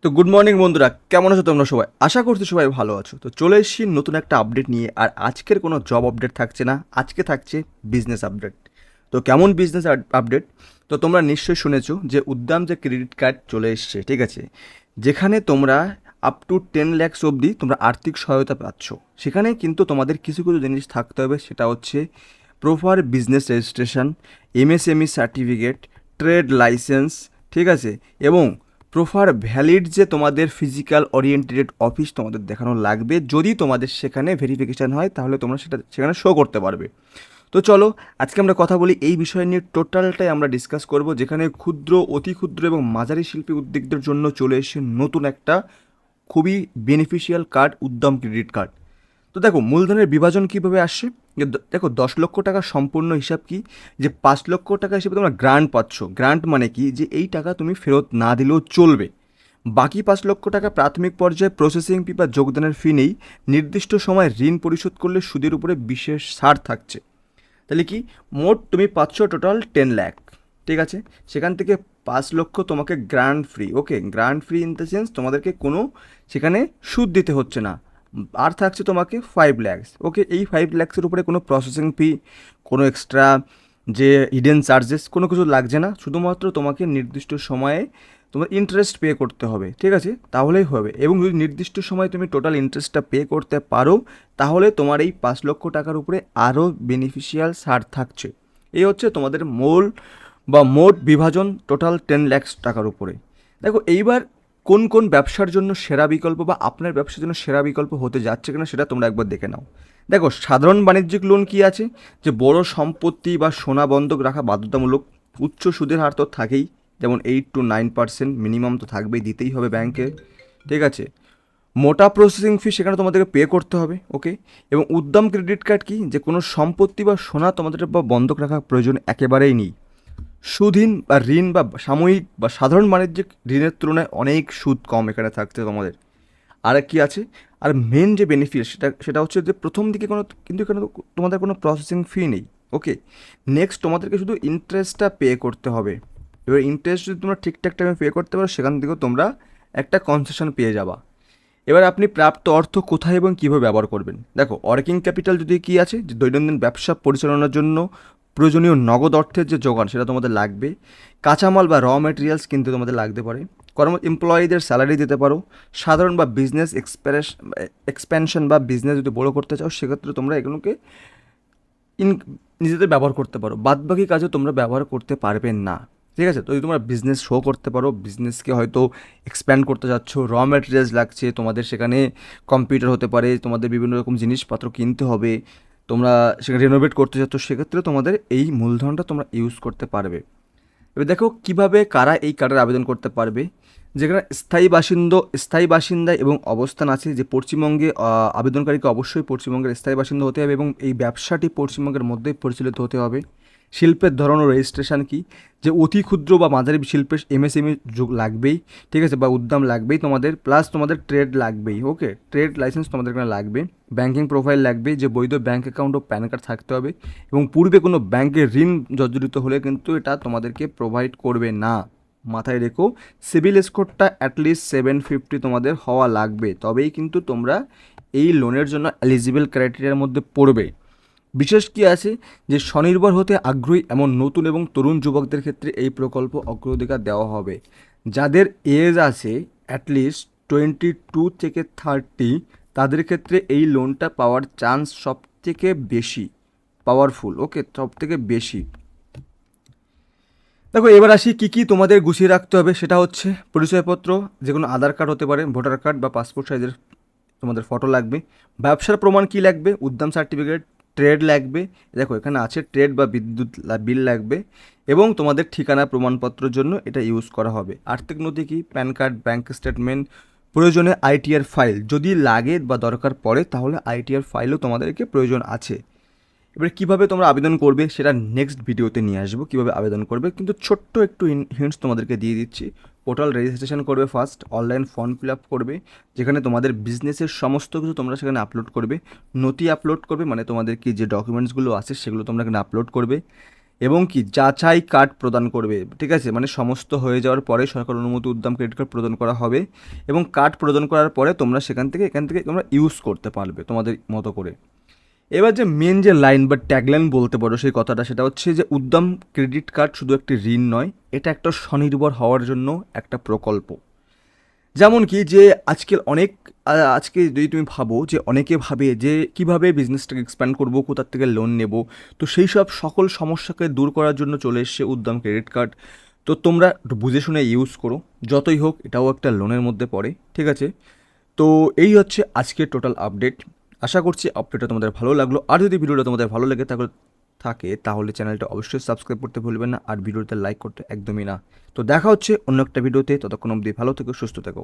তো good morning বন্ধুরা, কেমন আছো তোমরা সবাই? আশা করছি সবাই ভালো আছো। তো চলে এসেছি নতুন একটা আপডেট নিয়ে। আর আজকের কোনো জব আপডেট থাকছে না, আজকে থাকছে বিজনেস আপডেট। তো কেমন বিজনেস আপডেট? তো তোমরা নিশ্চয়ই শুনেছো যে উদ্দাম যে ক্রেডিট কার্ড চলে এসছে, ঠিক আছে, যেখানে তোমরা আপ টু 10 lakhs অবধি তোমরা আর্থিক সহায়তা পাচ্ছ। সেখানে কিন্তু তোমাদের কিছু কিছু জিনিস থাকতে হবে, সেটা হচ্ছে proper business registration, MSME certificate, trade licence, ঠিক আছে, এবং প্রপার ভ্যালিড যে তোমাদের ফিজিক্যাল ওরিয়েন্টেড অফিস তোমাদের দেখানো লাগবে। যদি তোমাদের সেখানে ভেরিফিকেশান হয় তাহলে তোমরা সেটা সেখানে শো করতে পারবে। তো চলো আজকে আমরা কথা বলি এই বিষয় নিয়ে, টোটালটাই আমরা ডিসকাস করব, যেখানে ক্ষুদ্র, অতি ক্ষুদ্র এবং মাঝারি শিল্পী উদ্যোগদের জন্য চলে এসে নতুন একটা খুবই বেনিফিশিয়াল কার্ড, উদ্যম ক্রেডিট কার্ড। তো দেখো মূলধনের বিভাজন কীভাবে আসছে। দেখো 10 লক্ষ টাকা সম্পূর্ণ হিসাব কি, যে 5 লক্ষ টাকা হিসেবে তোমরা গ্রান্ট পাচ্ছ। গ্রান্ট মানে কি, যে এই টাকা তুমি ফেরত না দিলেও চলবে। বাকি 5 লক্ষ টাকা প্রাথমিক পর্যায়ে প্রসেসিং ফি বা যোগদানের ফি নেই। নির্দিষ্ট সময় ঋণ পরিশোধ করলে সুদের উপরে বিশেষ ছাড় থাকছে। তাহলে কি, মোট তুমি পাচ্ছ টোটাল 10 লাখ, ঠিক আছে। সেখান থেকে 5 লক্ষ তোমাকে grant free. Okay, grant free in the sense তোমাদেরকে কোনো সেখানে সুদ দিতে হচ্ছে না। আর থাকছে তোমাকে 5 lakhs। ওকে, এই 5 lakhsের উপরে কোনো প্রসেসিং ফি, কোনো এক্সট্রা যে হিডেন চার্জেস, কোনো কিছু লাগছে না। শুধুমাত্র তোমাকে নির্দিষ্ট সময়ে তোমার ইন্টারেস্ট পে করতে হবে, ঠিক আছে, তাহলেই হবে। এবং যদি নির্দিষ্ট সময় তুমি টোটাল ইন্টারেস্টটা পে করতে পারো, তাহলে তোমার এই 5 লক্ষ টাকার উপরে আরও বেনিফিশিয়াল ছাড় থাকছে। এই হচ্ছে তোমাদের মূল বা মোট বিভাজন টোটাল 10 lakhs টাকার উপরে। দেখো এইবার কোন কোন ব্যবসার জন্য সেরা বিকল্প বা আপনার ব্যবসার জন্য সেরা বিকল্প হতে যাচ্ছে কিনা সেটা তোমরা একবার দেখে নাও। দেখো সাধারণ বাণিজ্যিক লোন কি আছে, যে বড় সম্পত্তি বা সোনা বন্ধক রাখা বাধ্যতামূলক। উচ্চ সুদের হার তো থাকেই, যেমন 8 to 9% মিনিমাম তো থাকবেই, দিতেই হবে ব্যাংকে, ঠিক আছে। মোটা প্রসেসিং ফি সেখানে তোমাদেরকে পে করতে হবে। ওকে, এবং উদ্যম ক্রেডিট কার্ড কি, যে কোনো সম্পত্তি বা সোনা তোমাদের বা বন্ধক রাখার প্রয়োজন একেবারেই নেই। সুদহীন বা ঋণ বা সাময়িক বা সাধারণ বাণিজ্যিক ঋণের তুলনায় অনেক সুদ কম এখানে থাকছে তোমাদের। আর কি আছে, আর মেন যে বেনিফিট সেটা হচ্ছে যে প্রথম দিকে কোনো কিন্তু এখানে তোমাদের কোনো প্রসেসিং ফি নেই। ওকে, নেক্সট তোমাদেরকে শুধু ইন্টারেস্টটা পে করতে হবে। এবার ইন্টারেস্ট যদি তোমরা ঠিকঠাক টাইমে পে করতে পারো, সেখান থেকেও তোমরা একটা কনসেশন পেয়ে যাবা। এবার আপনি প্রাপ্ত অর্থ কোথায় এবং কীভাবে ব্যবহার করবেন। দেখো ওয়ার্কিং ক্যাপিটাল যদি কী আছে, যে দৈনন্দিন ব্যবসা পরিচালনার জন্য প্রয়োজনীয় নগদ অর্থের যে যোগান সেটা তোমাদের লাগবে। কাঁচামাল বা র ম্যাটেরিয়ালস কিনতে তোমাদের লাগতে পারে। এমপ্লয়ীদের স্যালারি দিতে পারো। সাধারণ বা বিজনেস এক্সপ্যানশন বা বিজনেস যদি বড়ো করতে চাও, সেক্ষেত্রে তোমরা এগুলোকে ইন নিজেদের ব্যবহার করতে পারো। বাদবাকি কাজে তোমরা ব্যবহার করতে পারবে না, ঠিক আছে। তো যদি তোমরা বিজনেস শো করতে পারো, বিজনেসকে হয়তো এক্সপ্যান্ড করতে যাচ্ছ, র ম্যাটেরিয়ালস লাগছে তোমাদের, সেখানে কম্পিউটার হতে পারে, তোমাদের বিভিন্ন রকম জিনিসপত্র কিনতে হবে, তোমরা সেখানে রেনোভেট করতে চাচ্ছ, সেক্ষেত্রে তোমাদের এই মূলধনটা তোমরা ইউজ করতে পারবে। এবার দেখো কীভাবে কারা এই কার্ডের আবেদন করতে পারবে। যেখানে স্থায়ী বাসিন্দা এবং অবস্থান আছে, যে পশ্চিমবঙ্গে আবেদনকারীকে অবশ্যই পশ্চিমবঙ্গের স্থায়ী বাসিন্দা হতে হবে এবং এই ব্যবসাটি পশ্চিমবঙ্গের মধ্যেই পরিচালিত হতে হবে। শিল্পের ধরন ও রেজিস্ট্রেশন কি, যে অতি ক্ষুদ্র বা মাঝারি শিল্পের এমএসএমই যুগ লাগবেই, ঠিক আছে, বা উদ্যম লাগবেই তোমাদের, প্লাস তোমাদের ট্রেড লাগবেই। ওকে, ট্রেড লাইসেন্স তোমাদের এখানে লাগবে। ব্যাঙ্কিং প্রোফাইল লাগবে, যে বৈধ ব্যাঙ্ক অ্যাকাউন্ট ও প্যান কার্ড থাকতে হবে। এবং পূর্বে কোনো ব্যাংকের ঋণ জর্জরিত হলে কিন্তু এটা তোমাদেরকে প্রোভাইড করবে না, মাথায় রেখো। সিবিল স্কোরটা অ্যাটলিস্ট 750 তোমাদের হওয়া লাগবে, তবেই কিন্তু তোমরা এই লোনের জন্য এলিজিবল ক্রাইটেরিয়ার মধ্যে পড়বে। বিশেষ কি আছে, যে স্বনির্ভর হতে আগ্রহী এমন নতুন এবং তরুণ যুবকদের ক্ষেত্রে এই প্রকল্প অগ্রাধিকার দেওয়া হবে। যাদের এজ আছে অ্যাটলিস্ট 22 থেকে 30, তাদের ক্ষেত্রে এই লোনটা পাওয়ার চান্স সব থেকে বেশি পাওয়ারফুল। ওকে, সব থেকে বেশি। দেখো এবার আসি কী কী তোমাদের গুছিয়ে রাখতে হবে। সেটা হচ্ছে পরিচয়পত্র, যে কোনো আধার কার্ড হতে পারে, ভোটার কার্ড বা পাসপোর্ট সাইজের তোমাদের ফটো লাগবে। ব্যবসার প্রমাণ কী লাগবে, উদ্যম সার্টিফিকেট। ট্রেড লাগবে, দেখো এখানে আছে ট্রেড বা বিদ্যুৎ বিল লাগবে। এবং তোমাদের ঠিকানা প্রমাণপত্রের জন্য এটা ইউজ করা হবে। আর্থিক নথি কি, প্যান কার্ড, ব্যাঙ্ক স্টেটমেন্ট, প্রয়োজনে আইটিআর ফাইল যদি লাগে বা দরকার পড়ে, তাহলে আইটিআর ফাইলও তোমাদেরকে প্রয়োজন আছে। এবার কীভাবে তোমরা আবেদন করবে সেটা নেক্সট ভিডিওতে নিয়ে আসবো, কীভাবে আবেদন করবে। কিন্তু ছোট্ট একটু হিন্টস তোমাদেরকে দিয়ে দিচ্ছি। পোর্টাল রেজিস্ট্রেশন করবে first, online form fill up করবে, যেখানে তোমাদের বিজনেসের সমস্ত কিছু তোমরা সেখানে আপলোড করবে। নথি আপলোড করবে, মানে তোমাদের কি যে ডকুমেন্টসগুলো আছে সেগুলো তোমরা এখানে আপলোড করবে। এবং কি যাচাই কার্ড প্রদান করবে, ঠিক আছে, মানে সমস্ত হয়ে যাওয়ার পরে সরকার অনুমতি উদ্যম ক্রেডিট কার্ড প্রদান করা হবে এবং কার্ড প্রদান করার পরে তোমরা এখান থেকে তোমরা ইউজ করতে পারবে তোমাদের মতো করে। এবার যে মেন যে লাইন বা ট্যাগলাইন বলতে পারো সেই কথাটা, সেটা হচ্ছে যে উদ্যম ক্রেডিট কার্ড শুধু একটি ঋণ নয়, এটা একটা স্বনির্ভর হওয়ার জন্য একটা প্রকল্প। যেমন কি যে আজকে যদি তুমি ভাবো যে অনেকে ভাবে যে কিভাবে বিজনেসটাকে এক্সপ্যান্ড করবো, কোথার থেকে লোন নেব, তো সেই সব সকল সমস্যাকে দূর করার জন্য চলে এসছে উদ্যম ক্রেডিট কার্ড। তো তোমরা একটু বুঝে শুনে ইউজ করো, যতই হোক এটাও একটা লোনের মধ্যে পড়ে, ঠিক আছে। তো এই হচ্ছে আজকের টোটাল আপডেট। আশা করছি আপডেটটা তোমাদের ভালো লাগলো, আর যদি ভিডিওটা তোমাদের ভালো লাগে তাহলে চ্যানেলটা অবশ্যই সাবস্ক্রাইব করতে ভুলবেন না, আর ভিডিওতে লাইক করতে একদমই না। তো দেখা হচ্ছে অন্য একটা ভিডিওতে, ততক্ষণ অবধি ভালো থেকো, সুস্থ থেকো।